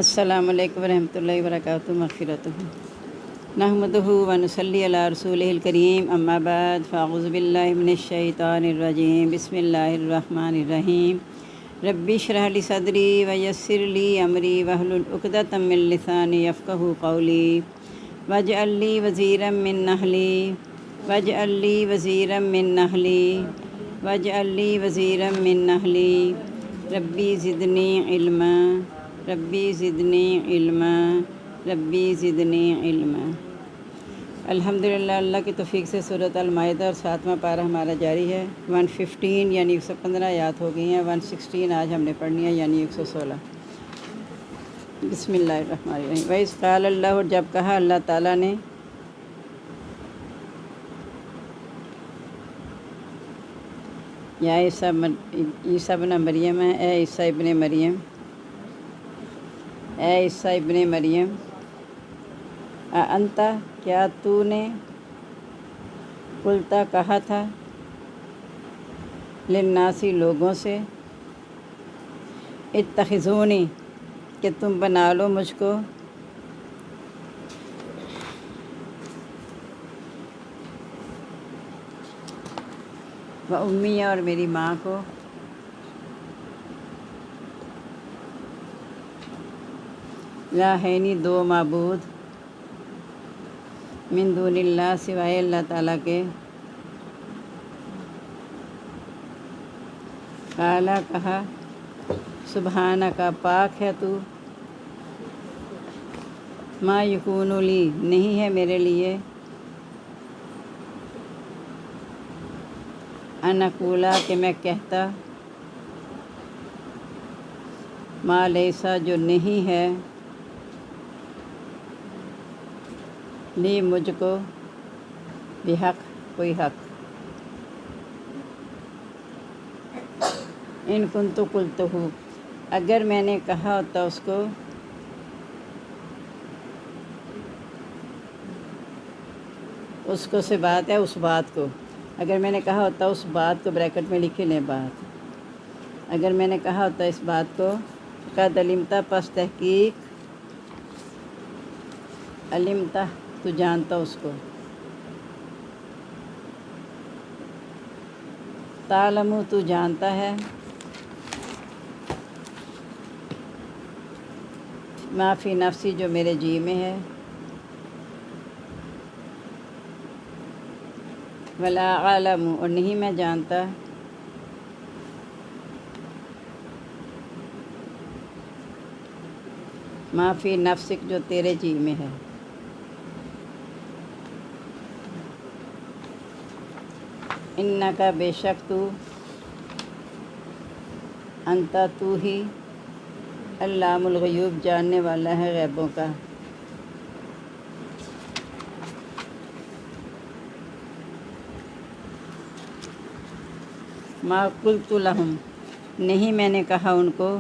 السلام علیکم ورحمۃ اللہ وبرکاتہ مغفرتہ نحمدہ ونصلی علی رسولہ الکریم اما بعد فاعوذ باللہ من الشیطان الرجیم بسم اللہ الرحمن الرحیم ربی اشرح لی صدری ویسر لی امری واحلل عقدۃ من لسانی یفقہوا قولی واجعل لی وزیرا من اہلی واجعل لی وزیرا من اہلی واجعل لی وزیرا من اہلی ربی زدنی علما ربی زدنی علما ربی زدنی علما۔ الحمدللہ اللہ کی توفیق سے سورۃ المائدہ اور 7واں پارہ ہمارا جاری ہے۔ 115 یعنی 115 آیات ہو گئی ہیں، 116 آج ہم نے پڑھنی ہے یعنی 116۔ بسم اللہ الرحمن الرحیم۔ وَإِذْ قَالَ اللہ، اور جب کہا اللہ تعالیٰ نے، یا عیسیٰ ابن مریم ہے، اے عیسیٰ ابن مریم، اے عیسیٰ ابن مریم، انتا، کیا تو نے، قلتا کہا تھا، للناسی لوگوں سے، اتخذونی کہ تم بنا لو مجھ کو، و امی اور میری ماں کو، الہینی دو معبود، من دون اللہ سوائے اللہ تعالیٰ کے، قالا کہا، سبحانک پاک ہے تو، ما یکون لی نہیں ہے میرے لیے، ان اقولا کہ میں کہتا، ما لیسا جو نہیں ہے، لی مجھ کو، بحق کوئی حق، ان کنت قلتہ اگر میں نے کہا ہوتا اس کو سے بات ہے اس بات کو، اگر میں نے کہا ہوتا اس بات کو، بریکٹ میں لکھی لیں بات، اگر میں نے کہا ہوتا اس بات کو، قد علمتا پس تحقیق، علمتا تو جانتا اس کو، تعلم تو جانتا ہے، ما فی نفسی جو میرے جی میں ہے، ولا اعلم اور نہیں میں جانتا، ما فی نفسک جو تیرے جی میں ہے، انکا بے شک تو، انتا تو ہی، علام الغیوب جاننے والا ہے غیبوں کا، ما قلت لہم نہیں میں نے کہا ان کو،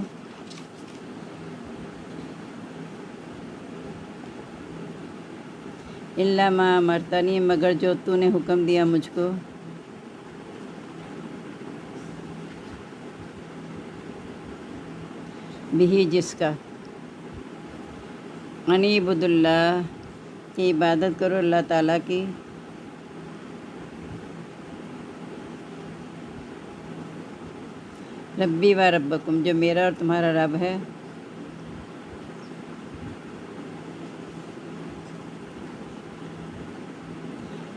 الا ما امرتنی مگر جو تو نے حکم دیا مجھ کو، بھی جس کا، انی عبد اللہ کی عبادت کرو اللہ تعالیٰ کی، ربی و ربکم جو میرا اور تمہارا رب ہے،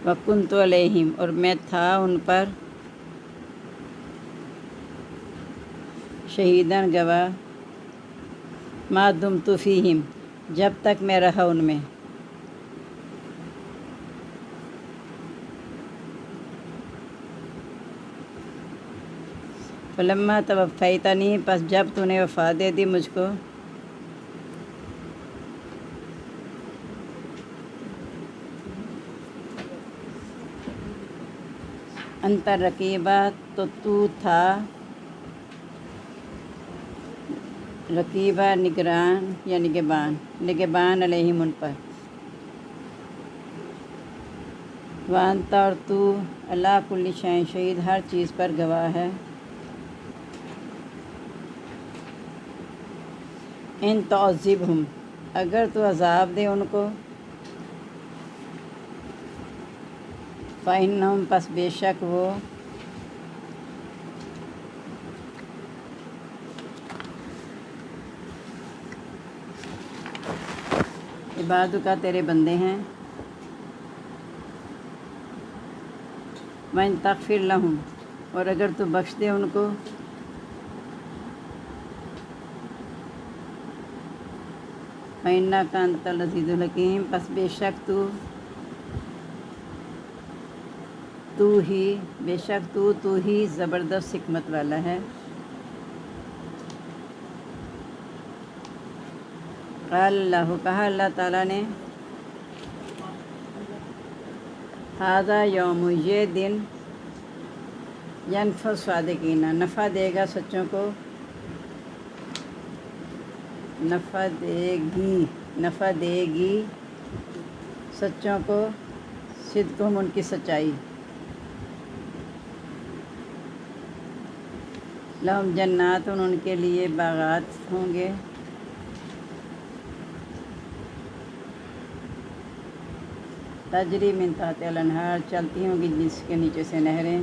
وکنت علیہم اور میں تھا ان پر، شہیداً گواہ، ما دمت فیہم جب تک میں رہا ان میں، فلما توفیتنی پس جب تو نے وفات دے دی مجھ کو، انت رقیبہ تو تھا، رقیبہ نگران یا نگبان علیہم ان پر، وانت اور تو، علی کل شیء شہید ہر چیز پر گواہ ہے، ان تعذبہم، اگر تو عذاب دے ان کو، فإنہم، پس بے شک وہ، عبادوں کا تیرے بندے ہیں، وَإِن تغفر لہم، اور اگر تو بخش دے ان کو، فإنک انت العزیز الحکیم، پس بے شک تو ہی زبردست حکمت والا ہے۔ قال اللہ، کہا اللہ تعالیٰ نے، ھذا یوم، یہ دن، ینفع الصادقین، نفع دے گا سچوں کو، نفع دے گی سچوں کو، صدقہم، ان کی سچائی، لہم جنات، ان کے لیے باغات ہوں گے، تجری من تحتہا الانہار، چلتی ہوں گی جس کے نیچے سے نہریں،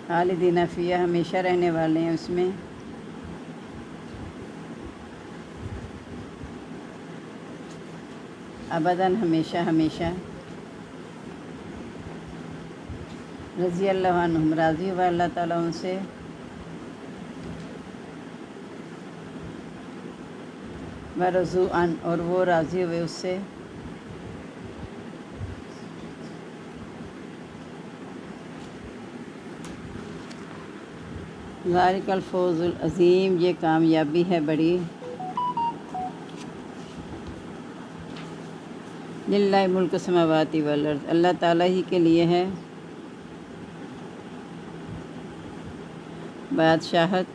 خالدین فیہا، ہمیشہ رہنے والے ہیں اس میں، ابداً، ہمیشہ ہمیشہ، رضی اللہ عنہم، راضی ہوا اللہ تعالیٰ ان سے، ورضوا عنہ، اور وہ راضی ہوئے اس سے، ذالک الفوز العظیم، یہ کامیابی ہے بڑی، للہ ملک السماوات والارض، اللہ تعالیٰ ہی کے لیے ہے بادشاہت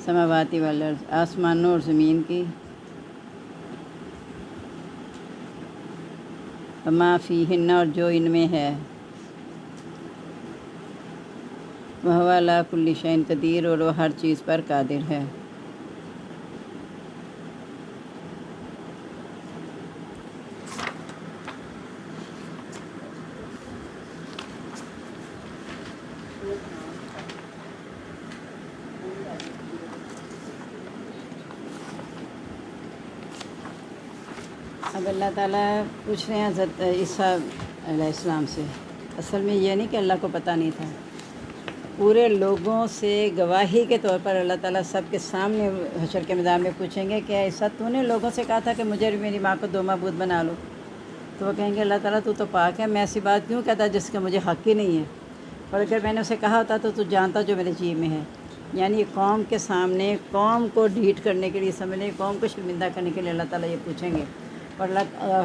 سماوات والارض، آسمانوں اور زمین کی، وما فیہن، اور جو ان میں ہے، وہو علی کل شیء قدیر، اور وہ ہر چیز پر قادر ہے۔ اب اللہ تعالیٰ پوچھ رہے ہیں حضرت عیسیٰ علیہ السلام سے، اصل میں یہ نہیں کہ اللہ کو پتہ نہیں تھا، پورے لوگوں سے گواہی کے طور پر اللہ تعالیٰ سب کے سامنے حشر کے میدان میں پوچھیں گے کہ عیسیٰ تو نے لوگوں سے کہا تھا کہ مجھے اور میری ماں کو دو معبود بنا لو، تو وہ کہیں گے اللہ تعالیٰ تو پاک ہے، میں ایسی بات کیوں کہتا جس کا مجھے حق ہی نہیں ہے، اور اگر میں نے اسے کہا ہوتا تو جانتا جو میرے جی میں ہے۔ یعنی قوم کے سامنے، قوم کو ڈھیٹ کرنے کے لیے، سمجھنے قوم کو شرمندہ کرنے کے لیے اللہ تعالیٰ یہ پوچھیں گے، اور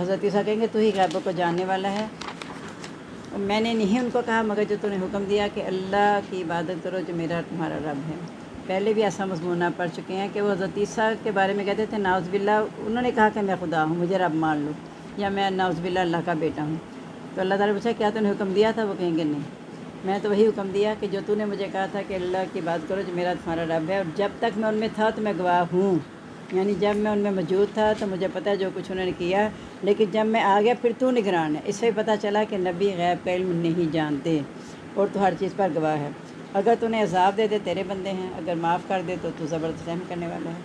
حضرت عیسیٰ کہیں گے تو ہی غیبوں کو جاننے والا ہے، اور میں نے نہیں ان کو کہا مگر جو تو نے حکم دیا کہ اللہ کی عبادت کرو جو میرا تمہارا رب ہے۔ پہلے بھی ایسا مضمون آپ پڑھ چکے ہیں کہ وہ حضرت عیسیٰ کے بارے میں کہتے تھے نعوذ باللہ، انہوں نے کہا کہ میں خدا ہوں، مجھے رب مان لو، یا میں نعوذ باللہ اللہ کا بیٹا ہوں، تو اللہ تعالیٰ نے پوچھا کیا تو نے حکم دیا تھا؟ وہ کہیں گے نہیں، میں تو وہی حکم دیا کہ جو تو نے مجھے کہا تھا کہ اللہ کی بات کرو جو میرا تمہارا رب ہے، اور جب تک میں ان میں تھا تو میں گواہ ہوں، یعنی جب میں ان میں موجود تھا تو مجھے پتہ ہے جو کچھ انہوں نے کیا، لیکن جب میں آ گیا پھر تو نگران ہے، اس سے پتہ چلا کہ نبی غیب کا علم نہیں جانتے، اور تو ہر چیز پر گواہ ہے، اگر تو نے عذاب دے دے تیرے بندے ہیں، اگر معاف کر دے تو زبردست رحم کرنے والا ہے۔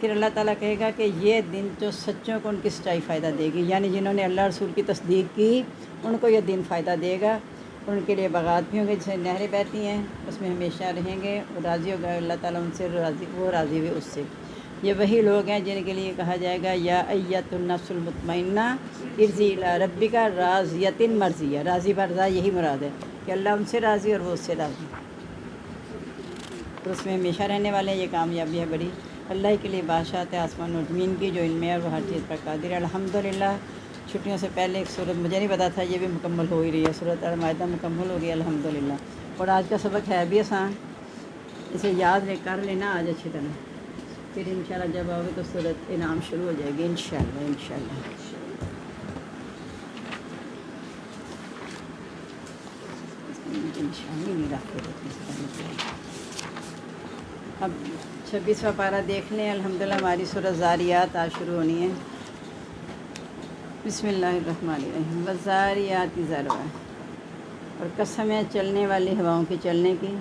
پھر اللہ تعالیٰ کہے گا کہ یہ دن جو سچوں کو ان کی سچائی فائدہ دے گی، یعنی جنہوں نے اللہ رسول کی تصدیق کی ان کو یہ دن فائدہ دے گا، ان کے لیے باغات بھی ہوں گے جسے نہریں بہتی ہیں، اس میں ہمیشہ رہیں گے، اور راضی ہوگا اللہ تعالیٰ ان سے، وہ راضی ہوئے اس سے۔ یہ وہی لوگ ہیں جن کے لیے کہا جائے گا یا ایۃ النفس المطمئنہ ارجعی الی ربک راضیۃ مرضیہ، راضی برضا یہی مراد ہے کہ اللہ ان سے راضی اور وہ اس سے راضی، تو اس میں ہمیشہ رہنے والے ہیں، یہ کامیابی ہے بڑی۔ اللہ کے لیے بادشاہت ہے آسمان و زمین کی، جو ان میں ہے وہ ہر چیز پر قادر ہے۔ الحمدللہ، چھٹیوں سے پہلے ایک صورت مجھے نہیں پتا تھا یہ بھی مکمل ہو ہی رہی ہے، سورۃ المائدہ مکمل ہو گئی الحمدللہ، اور آج کا سبق ہے بھی آسان، اسے یاد کر لینا آج اچھی طرح، پھر انشاءاللہ جب آؤ گے تو سورۃ انعام شروع ہو جائے گی انشاءاللہ۔ نشانی نہیں رکھتے اب 26واں پارہ دیکھ لیں. الحمدللہ ہماری سورہ زاریات آج شروع ہونی ہے. بسم اللہ الرحمن الرحیم. والزاریات ذروا، اور قسم ہے چلنے والی ہواؤں کے چلنے کی.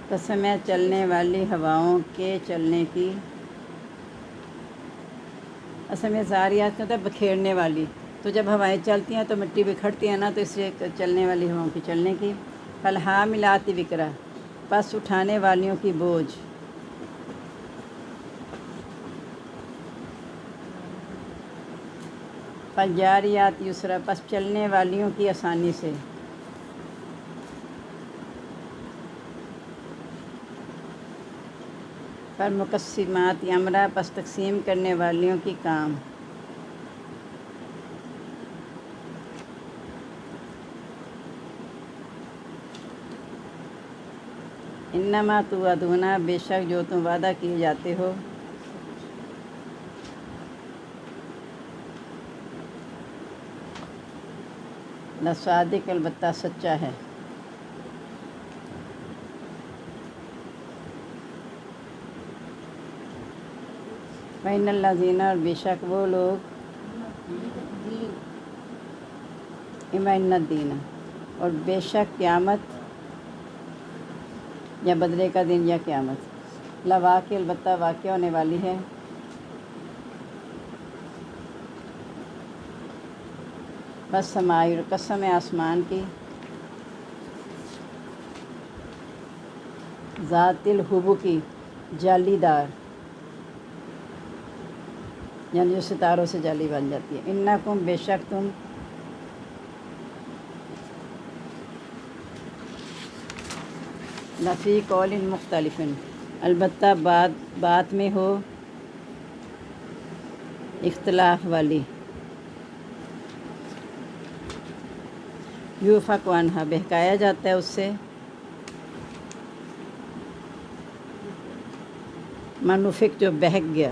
قسم ہے چلنے والی ہواؤں کے چلنے کی. اصل میں زاریات میں ہوتا ہے بکھیرنے والی. تو جب ہوائیں چلتی ہیں تو مٹی بکھرتی ہیں نا، تو اس لیے چلنے والی ہواؤں کی چلنے کی. فالحاملات وقرا، پس اٹھانے والیوں کی بوجھ. فالجاریات یسرا، پس چلنے والیوں کی آسانی سے. فالمقسمات امرا، پس تقسیم کرنے والیوں کی کام. انما توعدون، بے شک جو تم وعدہ کیے جاتے ہو. لصادق، البتہ سچا ہے. وَإِنَّ الَّذِينَ، اور بے شک وہ لوگ. وَإِنَّ الدِّينَ، اور بے شک قیامت یا بدلے کا دن یا قیامت. لواقع، البتہ واقع ہونے والی ہے. والسماء، اور قسم ہے آسمان کی. ذات الحبک، جالی دار، یعنی جو ستاروں سے جالی بن جاتی ہے. انکم، بے شک تم. لفی قول مختلف، البتہ بات میں ہو اختلاف والی. یوفک عنہا، بہکایا جاتا ہے اس سے. منوفک، جو بہک گیا.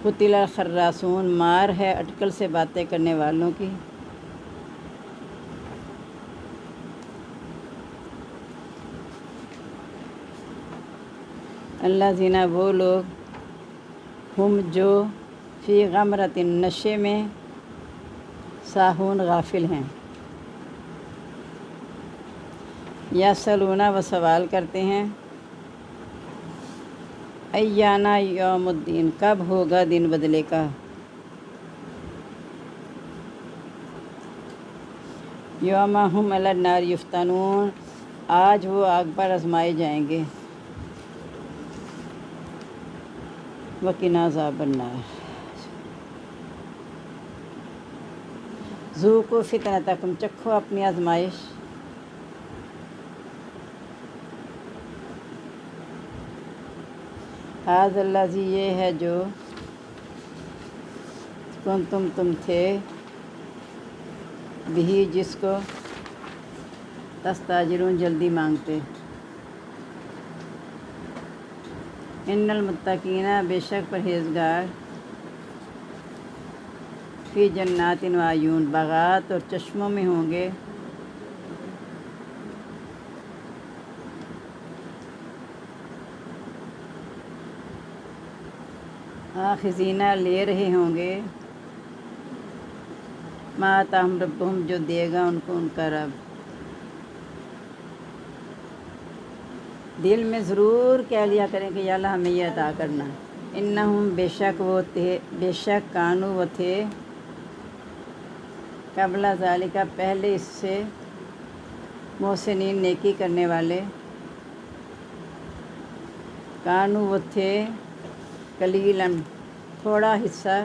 قتل الخراصون، مار ہے اٹکل سے باتیں کرنے والوں کی. الذین، وہ لوگ. ہم، جو. فی غمرۃ، نشے میں. ساہون، غافل ہیں. یسألون، وہ سوال کرتے ہیں. ایانا یوم الدین، کب ہوگا دن بدلے کا. یوم ہم علی النار یفتنون، آج وہ آگ پر آزمائے جائیں گے. وقنا عذاب النار. ذوقوا فتنتکم، چکھو اپنی آزمائش. ھذا الذی، یہ ہے جو. تم تھے. بہی، جس کو. تستعجلون، جلدی مانگتے. ان المتقین، بے شک پرہیزگار. فی جنات وعیون، باغات اور چشموں میں ہوں گے. آخذین، لے رہے ہوں گے. ما آتاہم ربہم، جو دے گا ان کو ان کا رب. دل میں ضرور کہہ لیا کریں کہ یا اللہ ہمیں یہ عطا کرنا. انہم، بے شک وہ تھے، بے شک کانو وہ تھے. قبل ذالک، پہلے اس سے. محسنین، نیکی کرنے والے. کانو وہ تھے. قلیلاً، تھوڑا حصہ.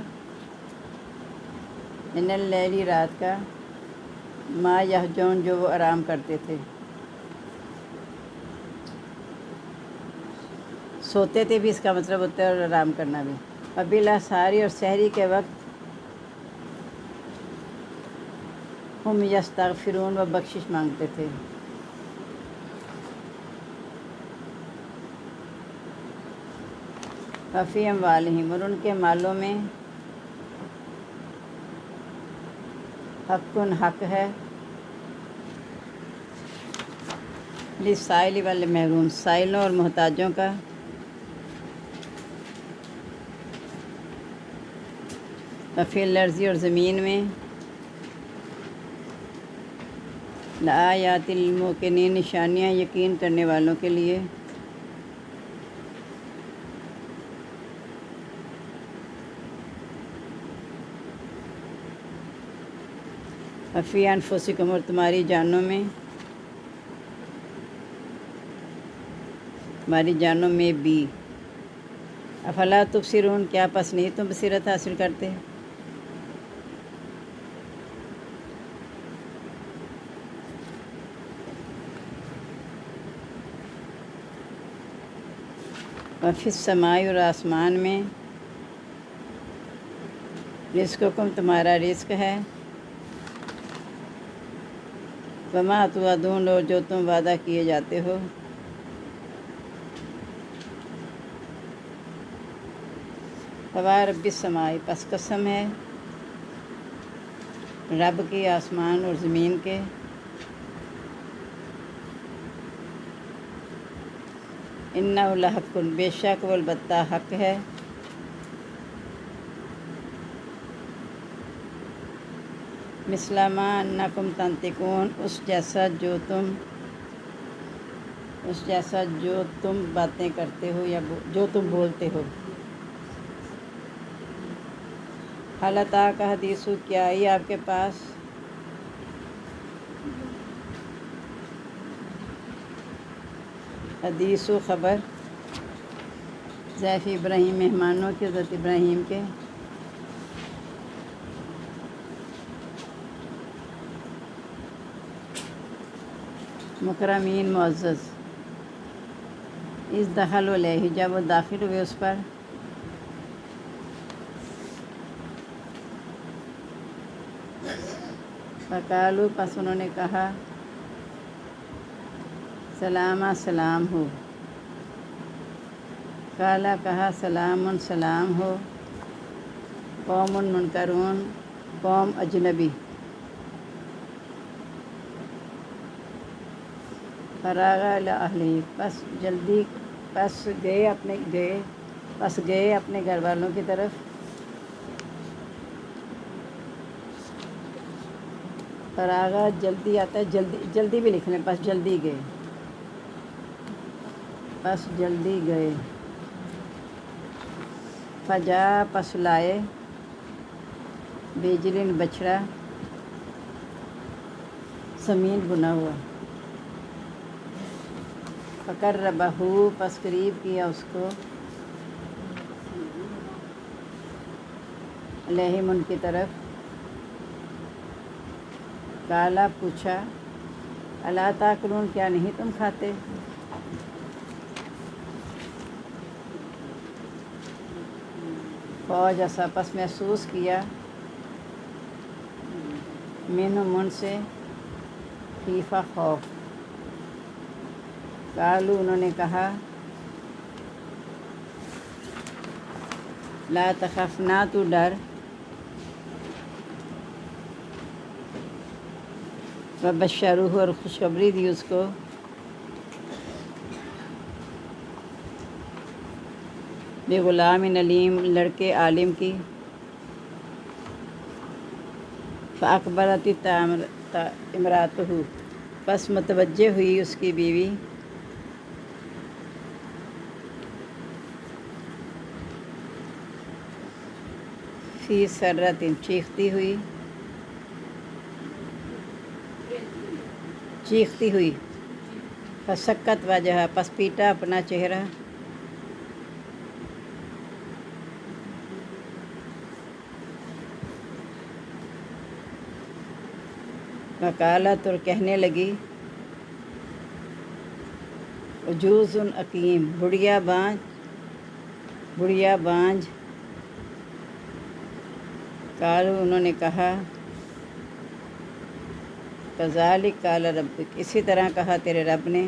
من اللیل، رات کا. ما یہجون، جو وہ آرام کرتے تھے. سوتے تھے بھی اس کا مطلب ہوتا ہے، اور آرام کرنا بھی. وبالاسحار، اور سحری کے وقت. ہم یستغفرون، وہ بخشش مانگتے تھے. وفی اموالہم، اور ان کے مالوں میں حقٌ حق ہے، للسائل والمحروم، سائلوں اور محتاجوں کا، وفی الارض، اور زمین میں، لآیات للموقنین، نشانیاں یقین کرنے والوں کے لیے، وفی انفسکم، اور تمہاری جانوں میں، تمہاری جانوں میں بھی، افلا تبصرون، کیا پس نہیں تم بصیرت حاصل کرتے؟ وفی السماء، اور آسمان میں، رزقکم، تمہارا رزق ہے، وما توعدون، اور جو تم وعدہ کیے جاتے ہو، فورب السماء، پس قسم ہے رب کی آسمان اور زمین کے، انہ لحق، بے شک وہ البتہ حق ہے، مثل ما انکم تنطقون، اس جیسا جو تم باتیں کرتے ہو یا جو تم بولتے ہو۔ حل اتاک حدیث، کیا آئی آپ کے پاس حدیث و خبر، ضیف ابراہیم، مہمانوں کے حضرت ابراہیم کے، مکرمین، معزز، اذ دخلوا علیہ، جب وہ داخل ہوئے اس پر، فقالوا، پس انہوں نے کہا، سلاما، سلام ہو، قالا، کہا، سلام، سلام ہو، قوم منکرون، قوم اجنبی، فراغ الی اہلہ، پس گئے اپنے گھر والوں کی طرف، فراغ جلدی آتا ہے، جلدی بھی لکھ لیں، پس جلدی گئے، فجاء، پس لائے، بیجل، بچڑا، سمین، بنا ہوا، فقربہ، پس قریب کیا اس کو، علیہم، ان کی طرف، قالا، پوچھا، الا تاکلون، کیا نہیں تم کھاتے؟ فوجس، پس محسوس کیا، منہم، ان سے، خیفہ، خوف، قالوا، انہوں نے کہا، لا تخف، نہ تو ڈر، وبشروہ، اور خوشخبری دی اس کو، بغلام علیم، لڑکے عالم کی، فاقبلت امرأتہ، پس متوجہ ہوئی اس کی بیوی، فی سرۃ، چیختی ہوئی، فسکت وجہہا، پس پیٹا اپنا چہرہ، وقالت، اور کہنے لگی، عجوز عقیم، بڑھیا بانجھ، قالوا، انہوں نے کہا، کذالک قال ربک، اسی طرح کہا تیرے رب نے،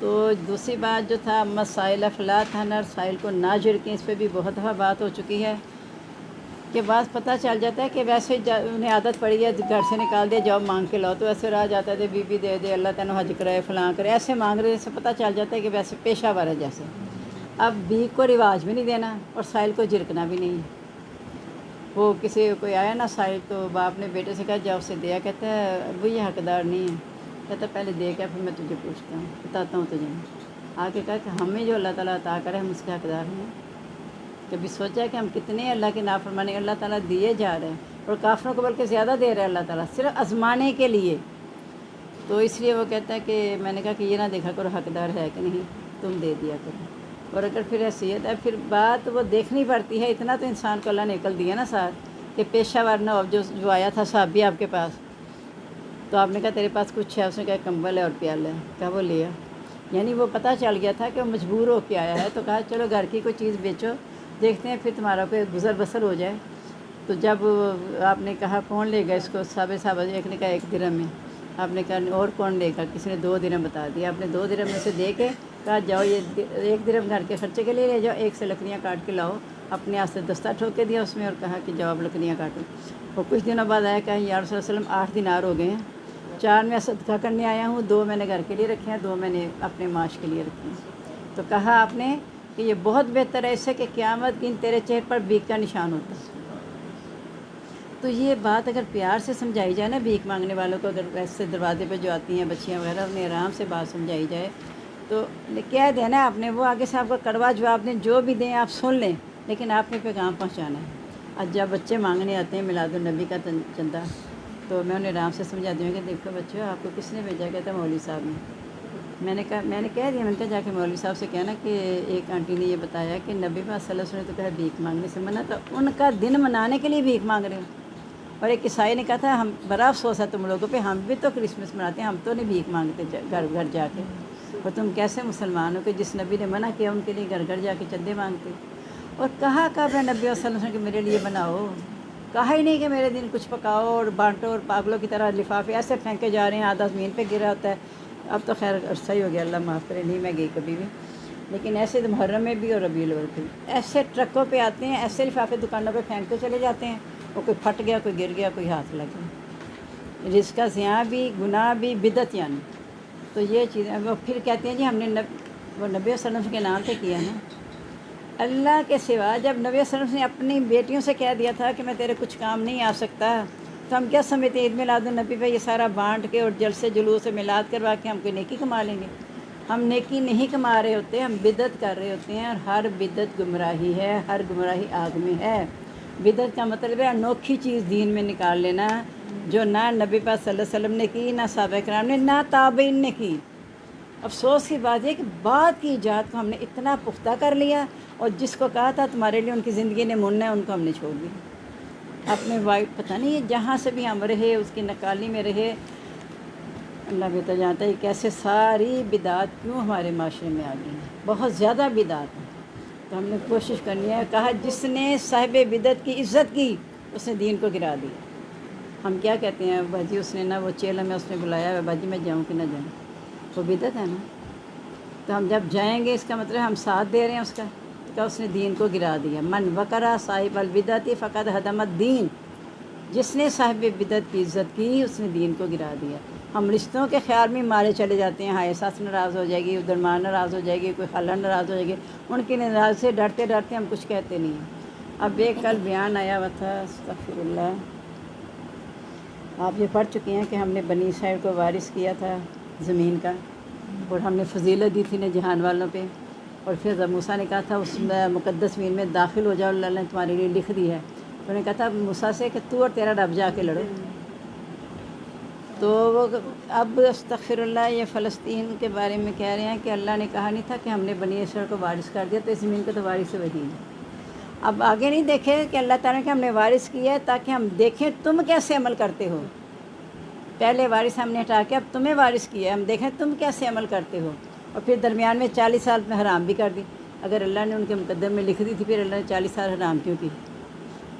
تو دوسری بات جو تھا مسائل فلا تھنر سائل کو نہ جھڑکیں، اس پہ بھی بہت دفعہ بات ہو چکی ہے کہ بعض پتہ چل جاتا ہے کہ ویسے انہیں عادت پڑی ہے گھر سے نکال دیا جاؤ مانگ کے لاؤ، تو ایسے رہ جاتا ہے بی بی دے دے اللہ تعالیٰ حج کرائے فلاں کرے، ایسے مانگ رہے جیسے پتہ چل جاتا ہے کہ ویسے پیشہ ور ہے جیسے۔ اب بیک کو رواج بھی نہیں دینا اور سائل کو جھڑکنا بھی نہیں۔ وہ کسی کوئی آیا نا سائل، تو باپ نے بیٹے سے کہا جا اسے دیا، کہتا ہے ابو یہ حقدار نہیں ہے، کہتا پہلے دے کے پھر میں تجھے پوچھتا ہوں بتاتا ہوں تجھے۔ آ کے کہا کہ ہمیں جو اللہ تعالیٰ عطا کرے ہم اس کے حقدار ہیں۔ کبھی سوچا ہے کہ ہم کتنے اللہ کے نافرمانی اللہ تعالیٰ دیے جا رہے ہیں اور کافروں کو بلکہ زیادہ دے رہے ہیں اللہ تعالیٰ صرف آزمانے کے لیے۔ تو اس لیے وہ کہتا ہے کہ میں نے کہا کہ یہ نہ دیکھا کرو حقدار ہے کہ نہیں، تم دے دیا کرو، اور اگر پھر حیثیت ہے پھر بات وہ دیکھنی پڑتی ہے۔ اتنا تو انسان کو اللہ نے عقل دیا نا ساتھ کہ پیشہ ور نہ ہو۔ جو آیا تھا صحابی آپ کے پاس، تو آپ نے کہا تیرے پاس کچھ ہے، اس نے کہا کمبل ہے اور پیالہ ہے، کہا وہ لیا، یعنی وہ پتہ چل گیا تھا کہ وہ مجبور ہو کے آیا ہے، تو کہا چلو گھر کی کوئی چیز بیچو دیکھتے ہیں پھر تمہارا کوئی گزر بسر ہو جائے۔ تو جب آپ نے کہا کون لے گا اس کو، صاحب ایک نے کہا 1 درہم میں، آپ نے کہا اور کون لے گا، کسی نے 2 درہم بتا دیا، آپ نے 2 درہم میں سے دے کے کہا جاؤ یہ 1 درہم گھر کے خرچے کے لیے لے جاؤ، 1 سے لکڑیاں کاٹ کے لاؤ، اپنے ہاتھ سے دستہ ٹھوک کے دیا اس میں اور کہا کہ جاؤ اب لکڑیاں کاٹو۔ اور کچھ دنوں بعد آیا کہ یا رسول اللہ علیہ وسلم 8 دینار ہو گئے ہیں، 4 میں صدقہ کرنے آیا ہوں، 2 میں نے گھر کے لیے رکھے ہیں، 2 میں نے اپنے معاش کے لیے رکھے ہیں۔ تو کہا آپ نے کہ یہ بہت بہتر ہے اس سے کہ قیامت دن تیرے چہرے پر بھیک کا نشان ہوتا ہے۔ تو یہ بات اگر پیار سے سمجھائی جائے نا بھیک مانگنے والوں کو، اگر ویسے دروازے پہ جو آتی ہیں بچیاں وغیرہ انہیں آرام سے بات سمجھائی جائے تو کہہ دینا آپ نے، وہ آگے سے آپ کو کڑوا جواب دیں، جو بھی دیں آپ سن لیں، لیکن آپ نے پیغام پہنچانا ہے۔ آج جب بچے مانگنے آتے ہیں میلاد النبی کا چندہ، تو میں انہیں آرام سے سمجھاتی ہوں کہ دیکھو بچوں آپ کو کس نے بھیجا، کہتا ہے مولوی صاحب نے۔ میں نے کہہ دیا، میں نے کہا جا کے مولوی صاحب سے کہنا کہ ایک آنٹی نے یہ بتایا کہ نبی پاک صلی اللہ علیہ وسلم نے تو کہا بھیک مانگنے سے منع، تو ان کا دن منانے کے لیے بھیک مانگ رہے ہیں۔ اور ایک عیسائی نے کہا تھا ہم بڑا افسوس ہے تم لوگوں پہ، ہم بھی تو کرسمس مناتے ہیں، ہم تو نہیں بھیک مانگتے گھر گھر جا کے، اور تم کیسے مسلمان ہو کہ جس نبی نے منع کیا ان کے لیے گھر گھر جا کے چندے مانگتے۔ اور کہا کب ہے نبی صلی اللہ علیہ وسلم کہ میرے لیے بناؤ، کہا ہی نہیں کہ میرے دن کچھ پکاؤ اور بانٹو، اور پاگلوں کی طرح لفافے ایسے پھینکے جا رہے ہیں، آدھا زمین پہ گرا ہوتا ہے۔ اب تو خیر عرصہ ہی ہو گیا، اللہ معاف کرے، نہیں میں گئی کبھی بھی، لیکن ایسے محرم میں بھی اور ربیع الاول پہ ایسے ٹرکوں پہ آتے ہیں، ایسے لفافے دکانوں پہ پھینکتے چلے جاتے ہیں، وہ کوئی پھٹ گیا، کوئی گر گیا، کوئی ہاتھ لگ گیا، رزق کا زیاں بھی، گناہ بھی، بدعت یعنی۔ تو یہ چیزیں وہ پھر کہتے ہیں جی ہم نے وہ نبی صلی اللہ علیہ وسلم کے نام پہ کیا نا، اللہ کے سوا جب نبی صلی اللہ علیہ وسلم نے اپنی بیٹیوں سے کہہ دیا تھا کہ میں تیرے کچھ کام نہیں آ سکتا، تو ہم کیا سمجھتے ہیں عید میلاد النبی پہ یہ سارا بانٹ کے اور جلسے جلوس سے میلاد کروا کے ہم کوئی نیکی کما لیں گے؟ ہم نیکی نہیں کما رہے ہوتے، ہم بدعت کر رہے ہوتے ہیں، اور ہر بدعت گمراہی ہے، ہر گمراہی آگ میں ہے۔ بدعت کا مطلب ہے انوکھی چیز دین میں نکال لینا جو نہ نبی پاک صلی اللہ علیہ وسلم نے کی، نہ صحابہ کرام نے، نہ تابعین نے کی۔ افسوس کی بات یہ کہ بعد کی ایجاد کو ہم نے اتنا پختہ کر لیا، اور جس کو کہا تھا تمہارے لیے ان کی زندگی نے مننا ہے، ان کو ہم نے چھوڑ دیا۔ اپنے وائف پتہ نہیں جہاں سے بھی ہم رہے اس کی نکالی میں رہے، اللہ بہتر جانتا ہے کیسے ساری بدعات کیوں ہمارے معاشرے میں آ گئی ہیں، بہت زیادہ بدعات ہیں۔ تو ہم نے کوشش کرنی ہے، کہا جس نے صاحب بدعت کی عزت کی اس نے دین کو گرا دیا۔ ہم کیا کہتے ہیں باجی اس نے نا وہ چیلا میں اس نے بلایا ہے، باجی میں جاؤں کہ نہ جاؤں، وہ بدعت ہے نا۔ تو ہم جب جائیں گے اس کا مطلب ہم ساتھ دے رہے ہیں اس کا، کہ اس نے دین کو گرا دیا۔ من وکرہ صاحب البدعۃ فقد ہدم الدین، جس نے صاحب بدعت کی عزت کی اس نے دین کو گرا دیا۔ ہم رشتوں کے خیال میں مارے چلے جاتے ہیں، ہائے ساس ناراض ہو جائے گی، ادھر ماں ناراض ہو جائے گی، کوئی خالہ ناراض ہو جائے گی، ان کی ناراض سے ڈرتے ڈرتے ہم کچھ کہتے نہیں ہیں۔ اب ایک کل بیان آیا ہوا تھا، استغفر اللہ، آپ یہ پڑھ چکے ہیں کہ ہم نے بنی اسرائیل کو وارث کیا تھا زمین کا، اور ہم نے فضیلت دی تھی جہان والوں پہ، اور پھر جب موسیٰ نے کہا تھا اس مقدس زمین میں داخل ہو جاؤ، اللہ نے تمہارے لیے لکھ دی ہے، تو انہوں نے کہا تھا موسیٰ سے کہ تو اور تیرا رب جا کے لڑو۔ تو وہ اب استغفر اللہ یہ فلسطین کے بارے میں کہہ رہے ہیں کہ اللہ نے کہا نہیں تھا کہ ہم نے بنی اسرائیل کو وارث کر دیا، تو اس زمین کو تو وارث وہی ہے۔ اب آگے نہیں دیکھے کہ اللہ تعالیٰ نے ہم نے وارث کیا ہے تاکہ ہم دیکھیں تم کیسے عمل کرتے ہو۔ پہلے وارث ہم نے ہٹا کے اب تمہیں وارث کیا ہے، ہم دیکھیں تم کیسے عمل کرتے ہو۔ اور پھر درمیان میں 40 سال میں حرام بھی کر دی، اگر اللہ نے ان کے مقدر میں لکھ دی تھی پھر اللہ نے 40 سال حرام کیوں کی؟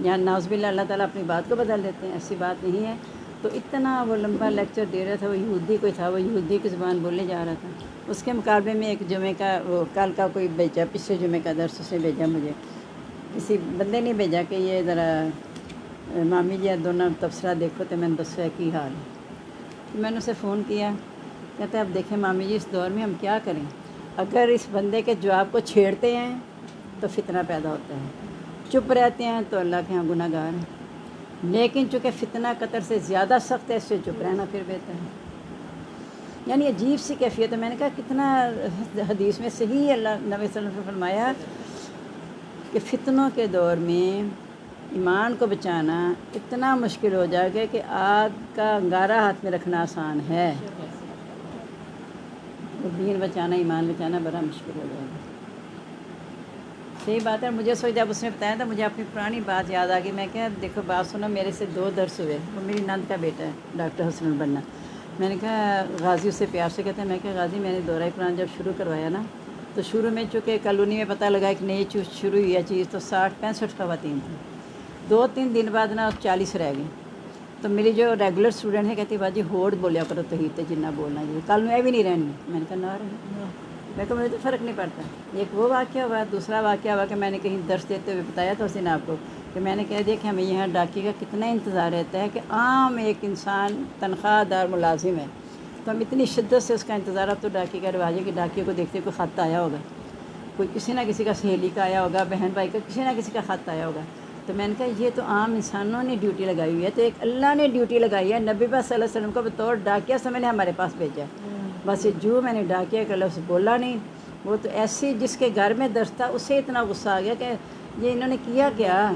یہاں نعوذ باللہ اللہ تعالیٰ اپنی بات کو بدل دیتے ہیں، ایسی بات نہیں ہے۔ تو اتنا وہ لمبا لیکچر دے رہا تھا، وہ یہودی کوئی تھا، وہ یہودی کی زبان بولنے جا رہا تھا. اس کے مقابلے میں ایک جمعے کا وہ کل کا کوئی بھیجا، پچھلے جمعے کا درس اس نے بھیجا مجھے، کسی بندے نے بھیجا کہ یہ ذرا مامی جی دونوں تبصرہ دیکھو. تو میں نے دسیا کی حال ہے. میں نے اسے فون کیا، کہتے ہیں اب دیکھیں مامی جی اس دور میں ہم کیا کریں، اگر اس بندے کے جواب کو چھیڑتے ہیں تو فتنہ پیدا ہوتا ہے، چپ رہتے ہیں تو اللہ کے ہاں گناہ گار ہیں، لیکن چونکہ فتنہ قطر سے زیادہ سخت ہے اس سے چپ رہنا پھر بہتر ہے. یعنی عجیب سی کیفیت ہے. میں نے کہا کتنا حدیث میں صحیح اللہ نبی صلی اللہ علیہ وسلم نے فرمایا کہ فتنوں کے دور میں ایمان کو بچانا اتنا مشکل ہو جائے گا کہ آگ کا انگارہ ہاتھ میں رکھنا آسان ہے، تو دین بچانا ایمان بچانا بڑا مشکل ہو جائے گا. صحیح بات ہے. مجھے سوچ جب اس نے بتایا تھا مجھے اپنی پرانی بات یاد آ گئی. میں کہا دیکھو بات سنو، میرے سے 2 درس ہوئے. وہ میری نند کا بیٹا ہے ڈاکٹر حسن البنا. میں نے کہا غازی اسے پیار سے کہتے ہیں، میں کہا غازی میں نے دورہ قرآن جب شروع کروایا نا تو شروع میں چونکہ کالونی میں پتہ لگا ایک نئی چیز شروع ہوئی ہے چیز، تو 60-65 خواتین تھیں. 2-3 دن بعد نا 40 رہ گئیں. تو میری جو ریگولر اسٹوڈنٹ ہے کہتی باجی ہوڑ بولیا کرو توحید تے جنہ بولنا جی، کل میں بھی نہیں رہنی. میں نے کہا نہ رہی. میں کہا مجھے تو فرق نہیں پڑتا. ایک وہ واقعہ ہوا. دوسرا واقعہ ہوا کہ میں نے کہیں درس دیتے ہوئے بتایا تھا اس دن آپ کو کہ میں نے کہہ دیا کہ ہمیں یہاں ڈاکیے کا کتنا انتظار رہتا ہے کہ عام ایک انسان تنخواہ دار ملازم ہے تو ہم اتنی شدت سے اس کا انتظار. اب تو ڈاکیے کا رواج ہے کہ ڈاکیے کو دیکھتے کوئی خط آیا ہوگا، کوئی کسی نہ کسی کا سہیلی کا آیا ہوگا، بہن بھائی کا کسی نہ کسی کا خط آیا ہوگا. تو میں نے کہا یہ تو عام انسانوں نے ڈیوٹی لگائی ہوئی ہے، تو ایک اللہ نے ڈیوٹی لگائی ہے، نبی پاک صلی اللہ علیہ وسلم کو بطور ڈاکیہ سمجھ نے ہمارے پاس بھیجا. بس جو میں نے ڈاکیہ کا لفظ بولا نہیں، وہ تو ایسی جس کے گھر میں درس تھا اسے اتنا غصہ آ گیا کہ یہ انہوں نے کیا کیا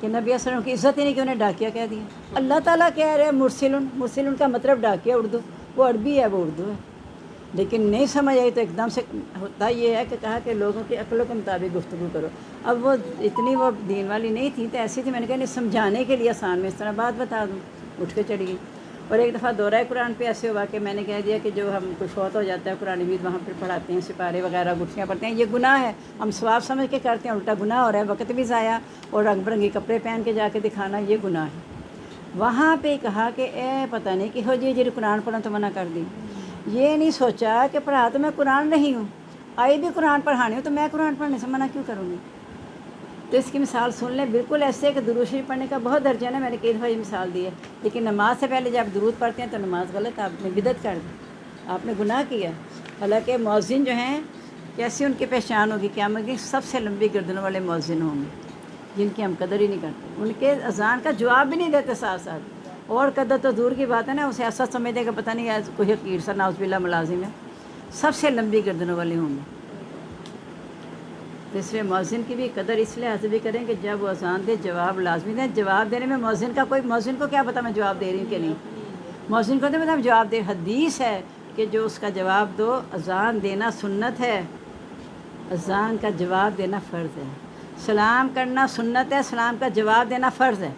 کہ نبی صلی اللہ علیہ وسلم کی عزت ہی نہیں کہ انہیں ڈاکیہ کہہ دیا. اللہ تعالیٰ کہہ رہے ہیں مرسلن، مرسلن کا مطلب ڈاکیہ اردو، وہ عربی ہے وہ اردو ہے. لیکن نہیں سمجھ آئی تو ایک دم سے ہوتا یہ ہے کہ کہا کہ لوگوں کی عقلوں کے مطابق گفتگو کرو. اب وہ اتنی وہ دین والی نہیں تھی تو ایسی تھی. میں نے کہا نہیں سمجھانے کے لیے آسان میں اس طرح بات بتا دوں. اٹھ کے چڑھ گئی. اور ایک دفعہ دورہ قرآن پہ ایسے ہوا کہ میں نے کہہ دیا کہ جو ہم کوئی فوت ہو جاتا ہے قرآن مجید وہاں پہ پڑھاتے ہیں، سپارے وغیرہ گٹھیاں پڑھتے ہیں، یہ گناہ ہے. ہم ثواب سمجھ کے کرتے ہیں، الٹا گناہ ہو رہا ہے، وقت بھی ضائع اور رنگ برنگی کپڑے پہن کے جا کے دکھانا یہ گناہ ہے. وہاں پہ کہا کہ اے پتہ نہیں کہ ہو جی قرآن پڑھنا تو منع کر دی. یہ نہیں سوچا کہ پڑھا تو میں قرآن نہیں ہوں، آئی بھی قرآن پڑھانی ہوں تو میں قرآن پڑھنے سے منع کیوں کروں گی. تو اس کی مثال سن لیں، بالکل ایسے کہ درود شریف پڑھنے کا بہت درجہ ہے نا، میں نے کئی دفعہ یہ مثال دی ہے. لیکن نماز سے پہلے جب درود پڑھتے ہیں تو نماز غلط، آپ نے بدعت کر دی، آپ نے گناہ کیا. حالانکہ مؤذن جو ہیں کیسی ان کی پہچان ہوگی قیامت کی، سب سے لمبی گردنوں والے مؤذن ہوں گے جن کی ہم قدر ہی نہیں کرتے. ان کے اذان کا جواب بھی نہیں دیتے ساتھ ساتھ. اور قدر تو دور کی بات ہے نا، اسے ایسا سمجھتے کہ پتہ نہیں کوئی حقیر سا ناؤز باللہ ملازم ہے. سب سے لمبی گردنوں والے ہوں گے. تو اس لیے مؤذن کی بھی قدر اس لیے حاصل بھی کریں کہ جب وہ اذان دے جواب لازمی دیں. جواب دینے میں مؤذن کو کیا پتہ میں جواب دے رہی ہوں کہ نہیں. مؤذن کو نہیں پتہ جواب دے. حدیث ہے کہ جو اس کا جواب دو، اذان دینا سنت ہے، اذان کا جواب دینا فرض ہے. سلام کرنا سنت ہے، سلام کا جواب دینا فرض ہے.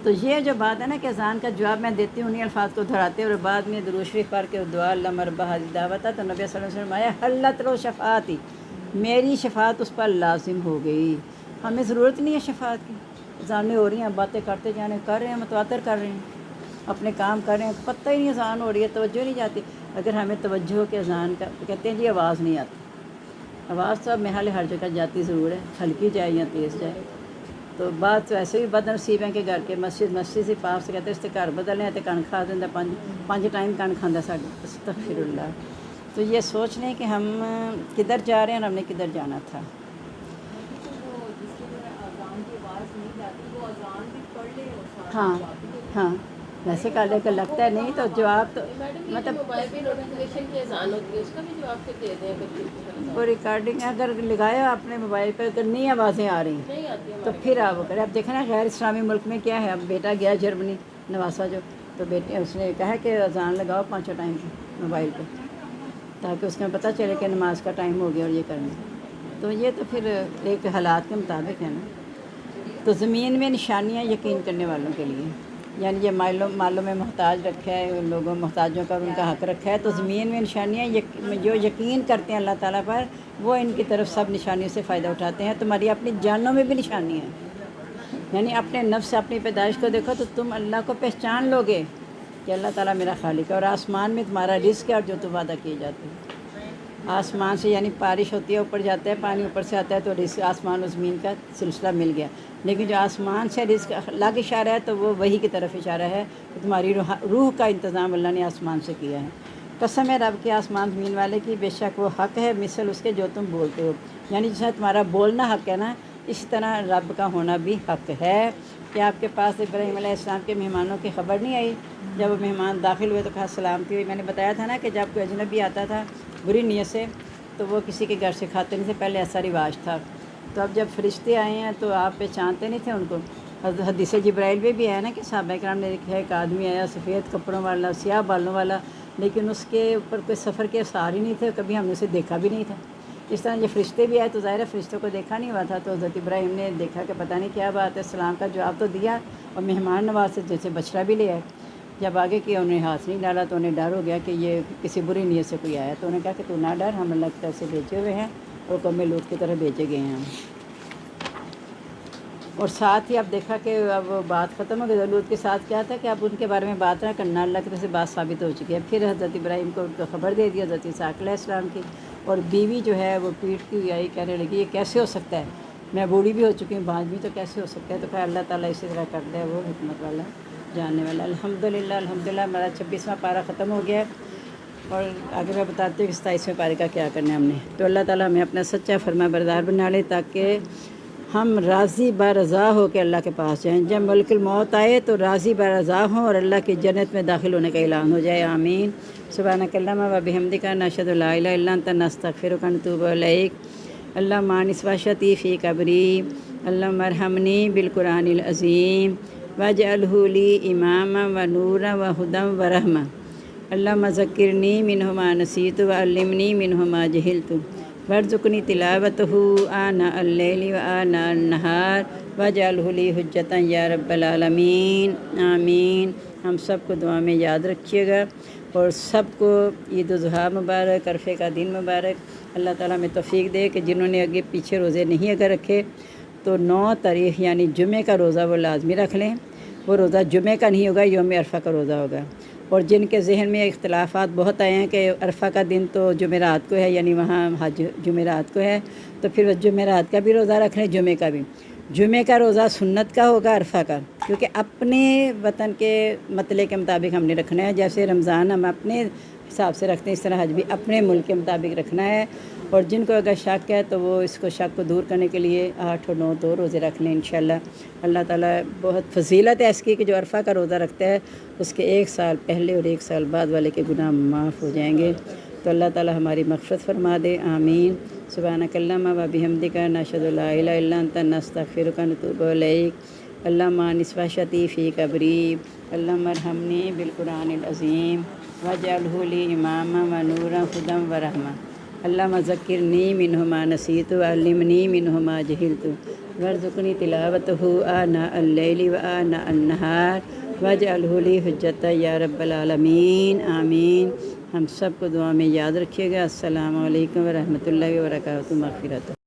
تو یہ جو بات ہے نا کہ اذان کا جواب میں دیتی ہوں انہیں الفاظ کو دہراتے اور بعد میں درود شریف پڑھ کے دعا اللہ مربہ حاضر دعوت ہے، تو نبی صلی اللہ علیہ وسلم آیا حلت لو شفاعتی، میری شفاعت اس پر لازم ہو گئی. ہمیں ضرورت نہیں ہے شفاعت کی. اذانیں ہو رہی ہیں، باتیں کرتے جانے، کر رہے ہیں، متواتر کر رہے ہیں، اپنے کام کر رہے ہیں، پتہ ہی نہیں اذان ہو رہی ہے، توجہ نہیں جاتی. اگر ہمیں توجہ ہو کہ اذان کا کہتے ہیں جی آواز نہیں آتی. آواز تو اب محال ہر جگہ جاتی ضرور ہے، ہلکی جائے یا تیز جائے. تو بات تو ایسے بھی بد نصیب ہیں کہ گھر کے مسجد سے پاس سے کہتے ہیں اس سے گھر بدلنے ہیں تو کن کھا دینا، 5 ٹائم کن کھانا ساڑھے. استغفر اللہ. تو یہ سوچ لیں کہ ہم کدھر جا رہے ہیں اور ہم نے کدھر جانا تھا. ہاں ہاں ویسے کہا کہ لگتا ہے نہیں تو جواب تو مطلب وہ ریکارڈنگ اگر لگایا اپنے موبائل پہ، اگر نہیں آوازیں آ رہی تو پھر آپ وہ کریں. اب دیکھیں نا غیر اسلامی ملک میں کیا ہے. اب بیٹا گیا جرمنی نواسا جو، تو بیٹے اس نے کہا کہ اذان لگاؤ 5 ٹائم کی موبائل پہ تاکہ اس میں پتہ چلے کہ نماز کا ٹائم ہو گیا اور یہ کرنا. تو یہ تو پھر ایک حالات کے مطابق ہے نا. تو زمین میں نشانیاں یقین کرنے والوں کے لیے، یعنی یہ مالوں میں محتاج رکھا ہے، ان لوگوں محتاجوں کا ان کا حق رکھا ہے. تو زمین میں نشانیاں جو یقین کرتے ہیں اللہ تعالیٰ پر، وہ ان کی طرف سب نشانیوں سے فائدہ اٹھاتے ہیں. تمہاری اپنی جانوں میں بھی نشانی ہے. یعنی اپنے نفس سے اپنی پیدائش کو دیکھو تو تم اللہ کو پہچان لو گے کہ اللہ تعالیٰ میرا خالق ہے، اور آسمان میں تمہارا رزق ہے اور جو تم وعدہ کیے جاتے ہیں۔ آسمان سے یعنی بارش ہوتی ہے، اوپر جاتا ہے پانی، اوپر سے آتا ہے تو رزق آسمان و زمین کا سلسلہ مل گیا۔ لیکن جو آسمان سے رزق اللہ کا اشارہ ہے تو وہ وہی کی طرف اشارہ ہے کہ تمہاری روح کا انتظام اللہ نے آسمان سے کیا ہے۔ قسم ہے رب کے آسمان زمین والے کی، بے شک وہ حق ہے مثل اس کے جو تم بولتے ہو۔ یعنی جیسا تمہارا بولنا حق ہے نا، اسی طرح رب کا ہونا بھی حق ہے۔ کہ آپ کے پاس ابراہیم علیہ السلام کے مہمانوں کی خبر نہیں آئی؟ جب وہ مہمان داخل ہوئے تو کہا سلامتی ہوئی۔ میں نے بتایا تھا نا کہ جب کوئی اجنبی آتا تھا بری نیت سے تو وہ کسی کے گھر سے کھاتے نہیں تھے، پہلے ایسا رواج تھا۔ تو اب جب فرشتے آئے ہیں تو آپ پہچانتے نہیں تھے ان کو۔ حدیث جبرائیل میں بھی ہے نا کہ صحابہ کرام نے دیکھا ایک آدمی آیا سفید کپڑوں والا، سیاہ بالوں والا، لیکن اس کے اوپر کوئی سفر کے آثار ہی نہیں تھے، کبھی ہم نے اسے دیکھا بھی نہیں تھا۔ اس طرح جب فرشتے بھی آئے تو ظاہر ہے فرشتوں کو دیکھا نہیں ہوا تھا، تو حضرت ابراہیم نے دیکھا کہ پتہ نہیں کیا بات ہے، سلام کا جواب تو دیا اور مہمان نواز سے جیسے بچڑا بھی لے آئے۔ جب آگے کیا انہیں ہاتھ نہیں ڈالا تو انہیں ڈر ہو گیا کہ یہ کسی بری نیت سے کوئی آیا، تو انہوں نے کہا کہ تو نہ ڈر، ہم اللہ کی طرف سے بھیجے ہوئے ہیں اور قوم لوط کی طرف بھیجے گئے ہیں ہم۔ اور ساتھ ہی اب دیکھا کہ اب بات ختم ہو گئی، لوط کے ساتھ کیا تھا کہ اب ان کے بارے میں بات نہ کرنا، اللہ کی طرف سے بات ثابت ہو چکی ہے۔ پھر حضرت ابراہیم کو ان کو خبر دے دی حضرت اسحاق علیہ السلام کی، اور بیوی جو ہے وہ پیٹتی ہوئی آئی، کہنے لگی یہ کیسے ہو سکتا ہے، میں بوڑھی بھی ہو چکی ہوں، بانجھ بھی، تو کیسے ہو سکتا ہے؟ تو کہا اللہ تعالیٰ اسی طرح کرتا ہے، وہ حکمت والا جاننے والا۔ الحمدللہ ہمارا 26واں پارہ ختم ہو گیا ہے، اور آگے میں بتاتی ہوں کہ 27ویں پارے کا کیا کرنا ہے ہم نے۔ تو اللہ تعالیٰ ہمیں اپنا سچا فرما بردار بنا لے تاکہ ہم راضی برضا ہو کے اللہ کے پاس جائیں، جب ملک الموت آئے تو راضی برضا ہوں اور اللہ کی جنت میں داخل ہونے کا اعلان ہو جائے، آمین۔ سبحانک اللہم و بحمدک نشہد ان لا الہ الا انت نستغفرک ونتوب الیک۔ اللہم انس وحشتی فی قبری، اللہم ارحمنی بالقرآن العظیم واجعلہ لی اماما و نورا و ہدی و رحمہ، اللہم ذکرنی منہ ما نسیت وعلمنی منہ ما جہلت وارزقنی تلاوتہ آناء اللیل و آناء النہار واجعلہ لی حجۃ یا رب العالمین، آمین۔ ہم سب کو دعا میں یاد رکھیے گا، اور سب کو عید الاضحیٰ مبارک، عرفے کا دن مبارک۔ اللہ تعالیٰ میں توفیق دے کہ جنہوں نے آگے پیچھے روزے نہیں اگر رکھے تو 9 تاریخ یعنی جمعہ کا روزہ وہ لازمی رکھ لیں۔ وہ روزہ جمعہ کا نہیں ہوگا، یوم عرفہ کا روزہ ہوگا۔ اور جن کے ذہن میں اختلافات بہت آئے ہیں کہ عرفہ کا دن تو جمعرات کو ہے، یعنی وہاں حج جمعرات کو ہے، تو پھر وہ جمعرات کا بھی روزہ رکھ لیں، جمعہ کا بھی۔ جمعہ کا روزہ سنت کا ہوگا عرفہ کا، کیونکہ اپنے وطن کے مسئلے کے مطابق ہم نے رکھنا ہے۔ جیسے رمضان ہم اپنے حساب سے رکھتے ہیں، اس طرح حج بھی اپنے ملک کے مطابق رکھنا ہے۔ اور جن کو اگر شک ہے تو وہ اس کو شک کو دور کرنے کے لیے 8 اور 9 2 روزے رکھ لیں انشاءاللہ۔ اللہ تعالیٰ بہت فضیلت ہے اس کی کہ جو عرفہ کا روزہ رکھتا ہے اس کے 1 سال پہلے اور 1 سال بعد والے کے گناہ معاف ہو جائیں گے۔ تو اللہ تعالیٰ ہماری مغفرت فرما دے، آمین۔ سبحانک اللہم و بحمدک نشہد ان لا الہ الا انت نستغفرک ونتوب الیک۔ اللہم انس وحشتی فی قبری، اللہم ارحمنی بالقرآن العظیم واجعلہ لی اماما و نورا ہدی و رحمہ، اللہم ذکرنی منہ ما نسیت وعلمنی منہ ما جہلت وارزقنی تلاوتہ آناء اللیل و آناء النہار واجعلہ لی حجۃ یا رب العالمین، آمین۔ ہم سب کو دعا میں یاد رکھیے گا۔ السلام علیکم ورحمۃ اللہ وبرکاتہ، مغفرت۔